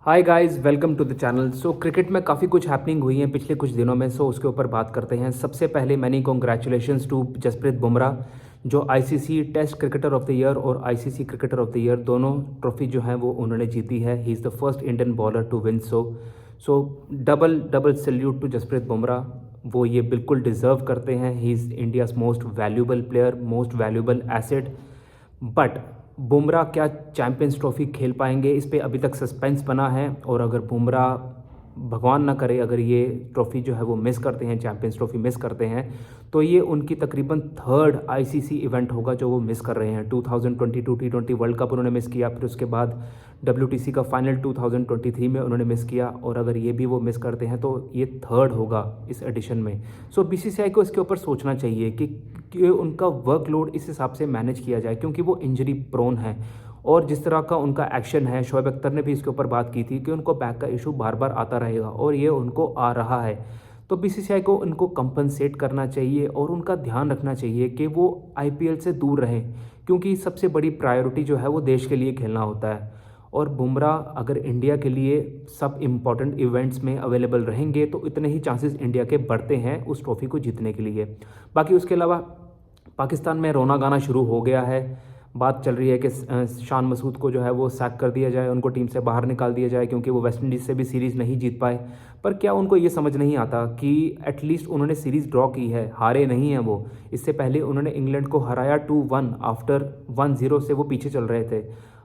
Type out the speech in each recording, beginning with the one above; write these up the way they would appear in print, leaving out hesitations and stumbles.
Hi guys, welcome to the channel. So cricket में काफ़ी कुछ हैपनिंग हुई है पिछले कुछ दिनों में, सो उसके ऊपर बात करते हैं। सबसे पहले many congratulations to Jasprit Bumrah, जो ICC test cricketer of the year और ICC cricketer of the year दोनों ट्रॉफी जो हैं वो उन्होंने जीती है। He is the first Indian bowler to win. So double double salute to Jasprit Bumrah. वो ये बिल्कुल डिज़र्व करते हैं। He is India's most valuable player, most valuable asset. But Bumrah क्या चैंपियंस ट्रॉफी खेल पाएंगे, इस पे अभी तक सस्पेंस बना है। और अगर बुमराह भगवान ना करे अगर ये ट्रॉफी जो है वो मिस करते हैं, चैंपियंस ट्रॉफी मिस करते हैं, तो ये उनकी तकरीबन थर्ड आईसीसी इवेंट होगा जो वो मिस कर रहे हैं। 2022 T20 वर्ल्ड कप उन्होंने मिस किया, फिर उसके बाद WTC का फाइनल 2023 में उन्होंने मिस किया, और अगर ये भी वो मिस करते हैं तो ये थर्ड होगा इस एडिशन में। सो बीसीसीआई को इसके ऊपर सोचना चाहिए कि उनका वर्कलोड इस हिसाब से मैनेज किया जाए, क्योंकि वो इंजरी प्रोन है। और जिस तरह का उनका एक्शन है, शोएब अख्तर ने भी इसके ऊपर बात की थी कि उनको बैक का इशू बार बार आता रहेगा और ये उनको आ रहा है। तो बीसीसीआई को उनको कंपनसेट करना चाहिए और उनका ध्यान रखना चाहिए कि वो आईपीएल से दूर रहें, क्योंकि सबसे बड़ी प्रायोरिटी जो है वो देश के लिए खेलना होता है। और बुमराह अगर इंडिया के लिए सब इम्पॉर्टेंट इवेंट्स में अवेलेबल रहेंगे तो इतने ही चांसेस इंडिया के बढ़ते हैं उस ट्रॉफी को जीतने के लिए। बाकी उसके अलावा पाकिस्तान में रोना गाना शुरू हो गया है। बात चल रही है कि शान मसूद को जो है वो सैक कर दिया जाए, उनको टीम से बाहर निकाल दिया जाए, क्योंकि वो वेस्ट इंडीज़ से भी सीरीज़ नहीं जीत पाए। पर क्या उनको ये समझ नहीं आता कि एटलीस्ट उन्होंने सीरीज़ ड्रॉ की है, हारे नहीं हैं वो। इससे पहले उन्होंने इंग्लैंड को हराया 2-1 आफ्टर 1-0 से वो पीछे चल रहे थे।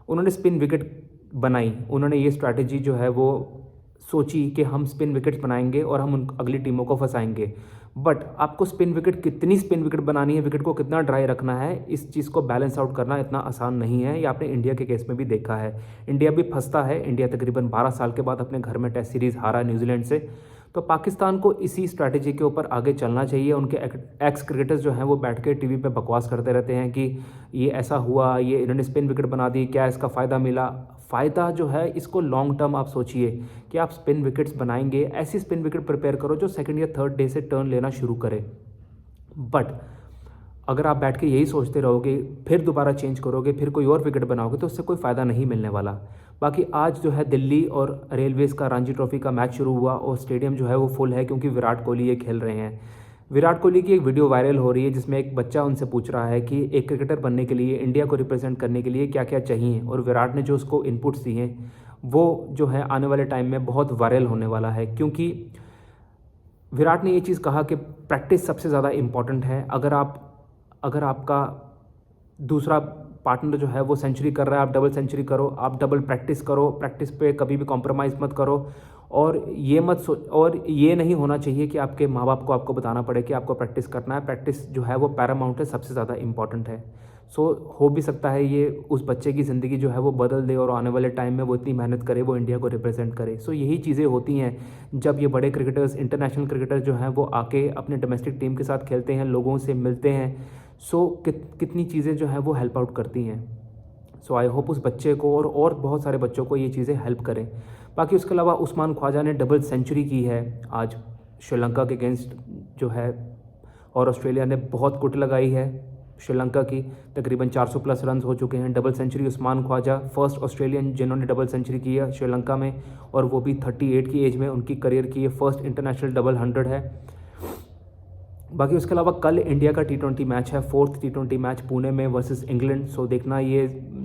उन्होंने स्पिन विकेट बनाई, उन्होंने ये स्ट्रैटेजी जो है वो सोची कि हम स्पिन विकेट्स बनाएंगे और हम उन अगली टीमों को फंसाएंगे। बट आपको स्पिन विकेट, कितनी स्पिन विकेट बनानी है, विकेट को कितना ड्राई रखना है, इस चीज़ को बैलेंस आउट करना इतना आसान नहीं है। ये आपने इंडिया के केस में भी देखा है। इंडिया भी फंसता है। इंडिया तकरीबन 12 साल के बाद अपने घर में टेस्ट सीरीज़ हारा न्यूजीलैंड से। तो पाकिस्तान को इसी स्ट्रैटेजी के ऊपर आगे चलना चाहिए। उनके एक्स क्रिकेटर्स जो हैं वो बैठ के टीवी पे बकवास करते रहते हैं कि ये ऐसा हुआ, ये इन्होंने स्पिन विकेट बना दी, क्या इसका फ़ायदा मिला। फ़ायदा जो है इसको लॉन्ग टर्म आप सोचिए कि आप स्पिन विकेट्स बनाएंगे, ऐसी स्पिन विकेट प्रिपेयर करो जो सेकंड या थर्ड डे से टर्न लेना शुरू करे। बट अगर आप बैठ के यही सोचते रहोगे, फिर दोबारा चेंज करोगे, फिर कोई और विकेट बनाओगे, तो उससे कोई फ़ायदा नहीं मिलने वाला। बाकी आज जो है दिल्ली और रेलवेज़ का रणजी ट्रॉफी का मैच शुरू हुआ और स्टेडियम जो है वो फुल है, क्योंकि विराट कोहली ये खेल रहे हैं। विराट कोहली की एक वीडियो वायरल हो रही है जिसमें एक बच्चा उनसे पूछ रहा है कि एक क्रिकेटर बनने के लिए, इंडिया को रिप्रेजेंट करने के लिए क्या क्या चाहिए, और विराट ने जो उसको इनपुट्स दिए हैं वो जो है आने वाले टाइम में बहुत वायरल होने वाला है। क्योंकि विराट ने ये चीज़ कहा कि प्रैक्टिस सबसे ज़्यादा इम्पॉर्टेंट है। अगर आपका दूसरा पार्टनर जो है वो सेंचुरी कर रहा है, आप डबल सेंचुरी करो, आप डबल प्रैक्टिस करो, प्रैक्टिस पे कभी भी कॉम्प्रोमाइज़ मत करो। और ये नहीं होना चाहिए कि आपके माँ बाप को आपको बताना पड़े कि आपको प्रैक्टिस करना है। प्रैक्टिस जो है वो पैरामाउंट है, सबसे ज़्यादा इंपॉर्टेंट है। हो भी सकता है ये उस बच्चे की ज़िंदगी जो है वो बदल दे और आने वाले टाइम में वो इतनी मेहनत करे, वो इंडिया को रिप्रेजेंट करे। यही चीज़ें होती हैं जब ये बड़े क्रिकेटर्स, इंटरनेशनल क्रिकेटर्स जो हैं वो आके अपने डोमेस्टिक टीम के साथ खेलते हैं, लोगों से मिलते हैं। कितनी चीज़ें जो हैं वो हेल्प आउट करती हैं। आई होप उस बच्चे को और बहुत सारे बच्चों को ये चीज़ें हेल्प करें। बाकी उसके अलावा उस्मान ख्वाजा ने डबल सेंचुरी की है आज श्रीलंका के अगेंस्ट जो है, और ऑस्ट्रेलिया ने बहुत कुट लगाई है श्रीलंका की। तकरीबन 400 प्लस रन हो चुके हैं। Double century Usman Khawaja, first Australian जिन्होंने डबल सेंचुरी की है श्रीलंका में, और वो भी 38 की एज में उनकी करियर की ये फर्स्ट इंटरनेशनल डबल 100 है। बाकी उसके अलावा कल इंडिया का T20 मैच है, 4th T20 मैच पुणे में वर्सेस इंग्लैंड।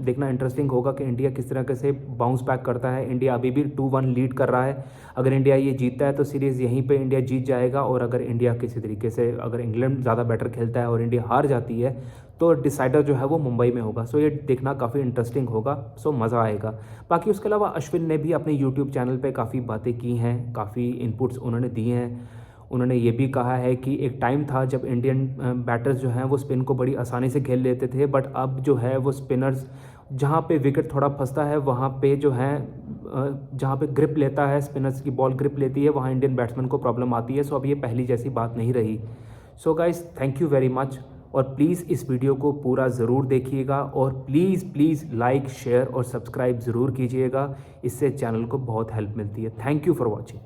देखना इंटरेस्टिंग होगा कि इंडिया किस तरह से बाउंस बैक करता है। इंडिया अभी भी 2-1 लीड कर रहा है। अगर इंडिया ये जीतता है तो सीरीज़ यहीं पे इंडिया जीत जाएगा, और अगर इंडिया किसी तरीके से, अगर इंग्लैंड ज़्यादा बेटर खेलता है और इंडिया हार जाती है तो डिसाइडर जो है वो मुंबई में होगा। ये देखना काफ़ी इंटरेस्टिंग होगा। मज़ा आएगा। बाकी उसके अलावा अश्विन ने भी अपने यूट्यूब चैनल पर काफ़ी बातें की हैं, काफ़ी इनपुट्स उन्होंने दिए हैं। उन्होंने ये भी कहा है कि एक टाइम था जब इंडियन बैटर्स जो हैं वो स्पिन को बड़ी आसानी से खेल लेते थे, बट अब जो है वो स्पिनर्स, जहाँ पे विकेट थोड़ा फंसता है वहाँ पे जो है, जहाँ पे ग्रिप लेता है, स्पिनर्स की बॉल ग्रिप लेती है, वहाँ इंडियन बैट्समैन को प्रॉब्लम आती है। अब ये पहली जैसी बात नहीं रही। Guys, thank you very much, और प्लीज़ इस वीडियो को पूरा ज़रूर देखिएगा, और प्लीज़ लाइक, शेयर और सब्सक्राइब ज़रूर कीजिएगा। इससे चैनल को बहुत हेल्प मिलती है। Thank you for watching.